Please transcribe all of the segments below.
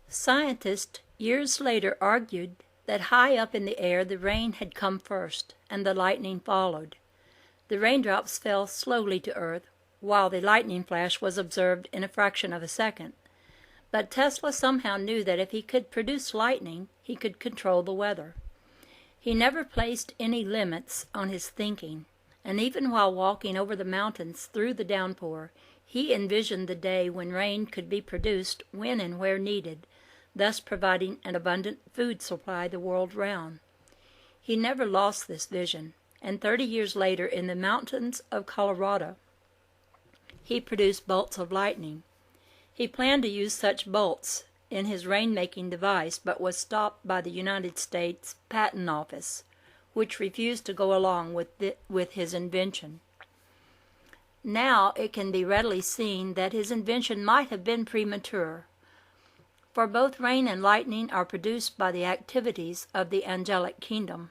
Scientists years later argued that high up in the air the rain had come first, and the lightning followed. The raindrops fell slowly to earth, while the lightning flash was observed in a fraction of a second. But Tesla somehow knew that if he could produce lightning, he could control the weather. He never placed any limits on his thinking, and even while walking over the mountains through the downpour, he envisioned the day when rain could be produced when and where needed, thus providing an abundant food supply the world round. He never lost this vision, and 30 years later in the mountains of Colorado, he produced bolts of lightning. He planned to use such bolts in his rain-making device, but was stopped by the United States Patent Office, which refused to go along with his invention. Now it can be readily seen that his invention might have been premature, for both rain and lightning are produced by the activities of the angelic kingdom.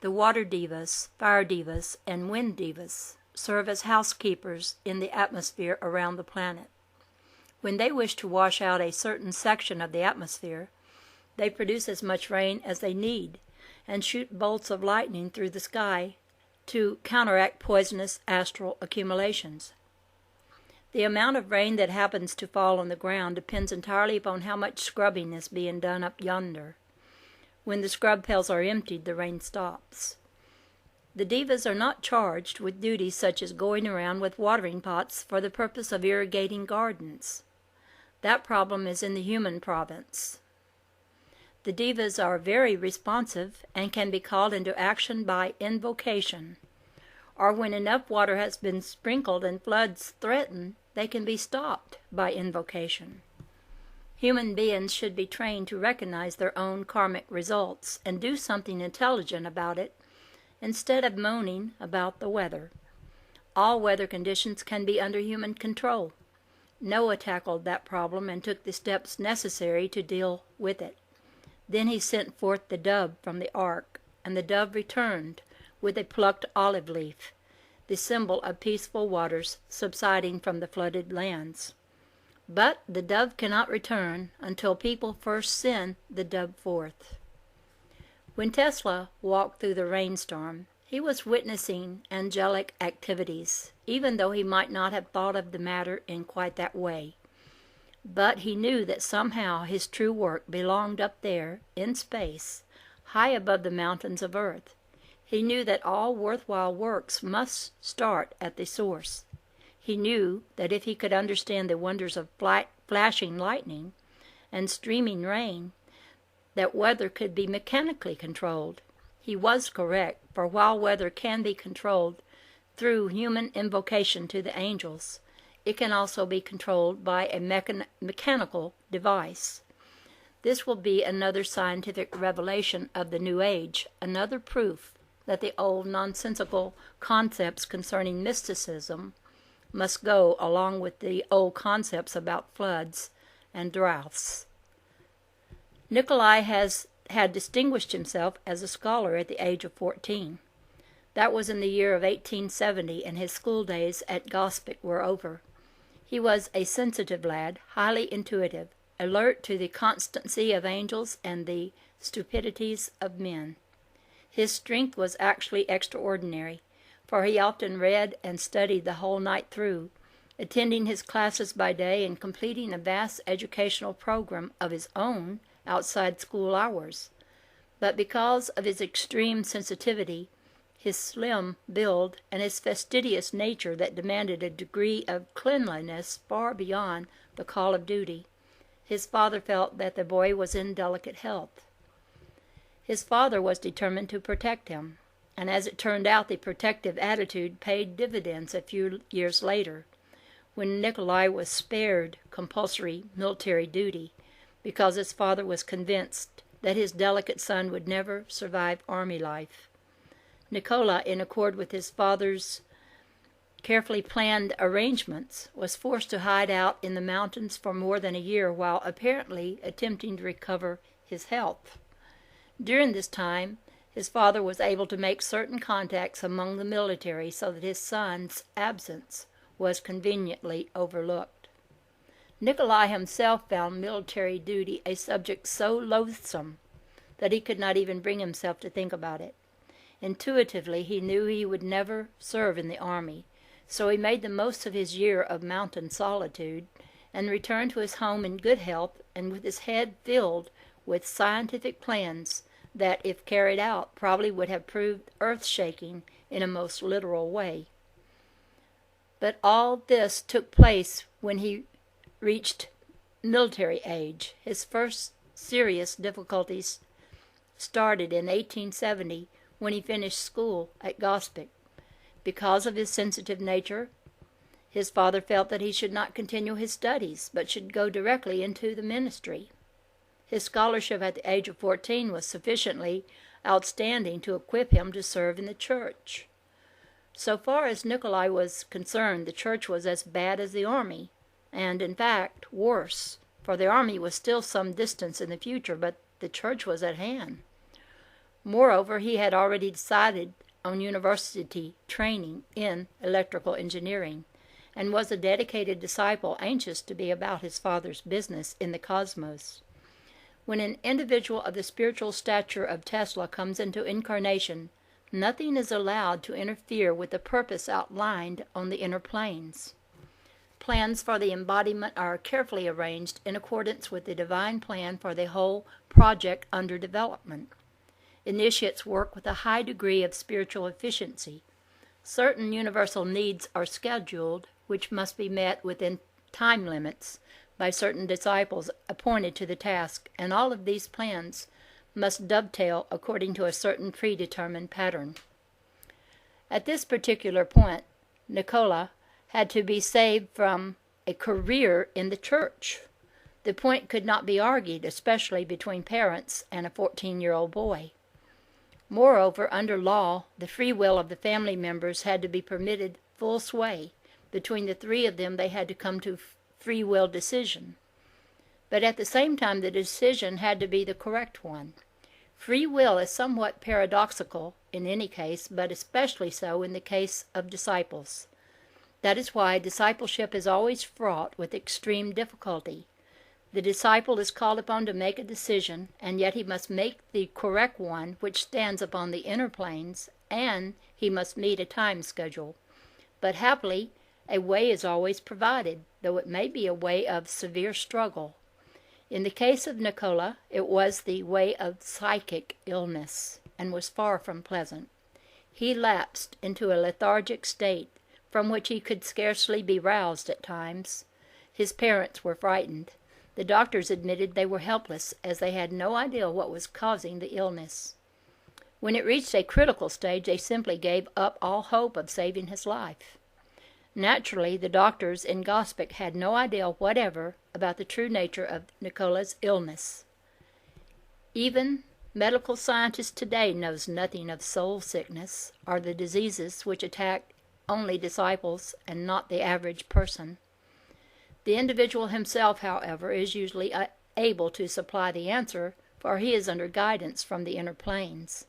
The water devas, fire devas, and wind devas serve as housekeepers in the atmosphere around the planet. When they wish to wash out a certain section of the atmosphere, they produce as much rain as they need and shoot bolts of lightning through the sky to counteract poisonous astral accumulations. The amount of rain that happens to fall on the ground depends entirely upon how much scrubbing is being done up yonder. When the scrub pails are emptied, the rain stops. The devas are not charged with duties such as going around with watering pots for the purpose of irrigating gardens. That problem is in the human province. The devas are very responsive and can be called into action by invocation, or when enough water has been sprinkled and floods threaten, they can be stopped by invocation. Human beings should be trained to recognize their own karmic results and do something intelligent about it instead of moaning about the weather. All weather conditions can be under human control. Noah tackled that problem and took the steps necessary to deal with it. Then he sent forth the dove from the ark, and the dove returned with a plucked olive leaf, the symbol of peaceful waters subsiding from the flooded lands. But the dove cannot return until people first send the dove forth. When Tesla walked through the rainstorm, he was witnessing angelic activities, even though he might not have thought of the matter in quite that way. But he knew that somehow his true work belonged up there in space, high above the mountains of earth. He knew that all worthwhile works must start at the source. He knew that if he could understand the wonders of flashing lightning and streaming rain, that weather could be mechanically controlled. He was correct, for while weather can be controlled through human invocation to the angels, it can also be controlled by a mechanical device. This will be another scientific revelation of the New Age, another proof that the old nonsensical concepts concerning mysticism must go along with the old concepts about floods and droughts. Nikolai had distinguished himself as a scholar at the age of 14. That was in the year of 1870, and his school days at Gospic were over. He was a sensitive lad, highly intuitive, alert to the constancy of angels and the stupidities of men. His strength was actually extraordinary, for he often read and studied the whole night through, attending his classes by day and completing a vast educational program of his own outside school hours. But because of his extreme sensitivity, his slim build, and his fastidious nature that demanded a degree of cleanliness far beyond the call of duty, his father felt that the boy was in delicate health. His father was determined to protect him, and as it turned out, the protective attitude paid dividends a few years later, when Nikolai was spared compulsory military duty because his father was convinced that his delicate son would never survive army life. Nikolai, in accord with his father's carefully planned arrangements, was forced to hide out in the mountains for more than a year while apparently attempting to recover his health. During this time, his father was able to make certain contacts among the military so that his son's absence was conveniently overlooked. Nikolai himself found military duty a subject so loathsome that he could not even bring himself to think about it. Intuitively, he knew he would never serve in the army, so he made the most of his year of mountain solitude and returned to his home in good health and with his head filled with scientific plans that, if carried out, probably would have proved earth-shaking in a most literal way. But all this took place when he reached military age. His first serious difficulties started in 1870 when he finished school at Gospic. Because of his sensitive nature, his father felt that he should not continue his studies, but should go directly into the ministry. His scholarship at the age of 14 was sufficiently outstanding to equip him to serve in the church. So far as Nikolai was concerned, the church was as bad as the army, and in fact worse, for the army was still some distance in the future, but the church was at hand. Moreover, he had already decided on university training in electrical engineering, and was a dedicated disciple anxious to be about his father's business in the cosmos. When an individual of the spiritual stature of Tesla comes into incarnation, nothing is allowed to interfere with the purpose outlined on the inner planes. Plans for the embodiment are carefully arranged in accordance with the divine plan for the whole project under development. Initiates work with a high degree of spiritual efficiency. Certain universal needs are scheduled, which must be met within time limits by certain disciples appointed to the task, and all of these plans must dovetail according to a certain predetermined pattern. At this particular point, Nikolai had to be saved from a career in the church. The point could not be argued, especially between parents and a 14-year-old boy. Moreover, under law, the free will of the family members had to be permitted full sway. Between the three of them, they had to come to free will decision. But at the same time, the decision had to be the correct one. Free will is somewhat paradoxical in any case, but especially so in the case of disciples. That is why discipleship is always fraught with extreme difficulty. The disciple is called upon to make a decision, and yet he must make the correct one which stands upon the inner planes, and he must meet a time schedule. But happily, a way is always provided, though it may be a way of severe struggle. In the case of Nikolai, it was the way of psychic illness, and was far from pleasant. He lapsed into a lethargic state, from which he could scarcely be roused at times. His parents were frightened. The doctors admitted they were helpless, as they had no idea what was causing the illness. When it reached a critical stage, they simply gave up all hope of saving his life. Naturally, the doctors in Gospic had no idea whatever about the true nature of Nikolai's illness. Even medical scientists today knows nothing of soul sickness, or the diseases which attack only disciples and not the average person. The individual himself, however, is usually able to supply the answer, for he is under guidance from the inner planes.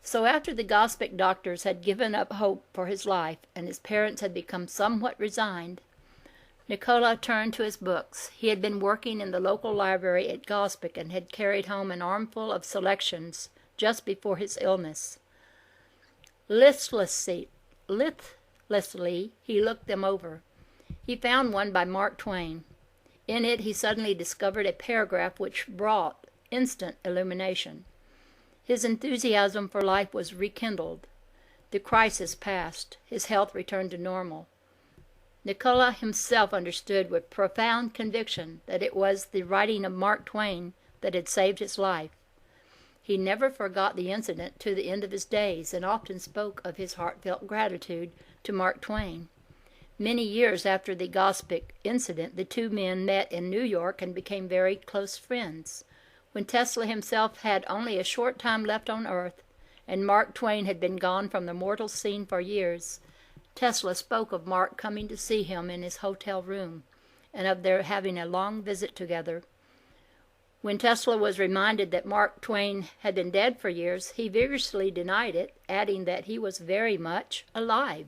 So after the Gospic doctors had given up hope for his life, and his parents had become somewhat resigned, Nikolai turned to his books. He had been working in the local library at Gospic and had carried home an armful of selections just before his illness. Listlessly, he looked them over. He found one by Mark Twain. In it he suddenly discovered a paragraph which brought instant illumination. His enthusiasm for life was rekindled. The crisis passed. His health returned to normal. Nikolai himself understood with profound conviction that it was the writing of Mark Twain that had saved his life. He never forgot the incident to the end of his days, and often spoke of his heartfelt gratitude to Mark Twain. Many years after the Gospic incident, the two men met in New York and became very close friends. When Tesla himself had only a short time left on Earth, and Mark Twain had been gone from the mortal scene for years, Tesla spoke of Mark coming to see him in his hotel room, and of their having a long visit together. When Tesla was reminded that Mark Twain had been dead for years, he vigorously denied it, adding that he was very much alive.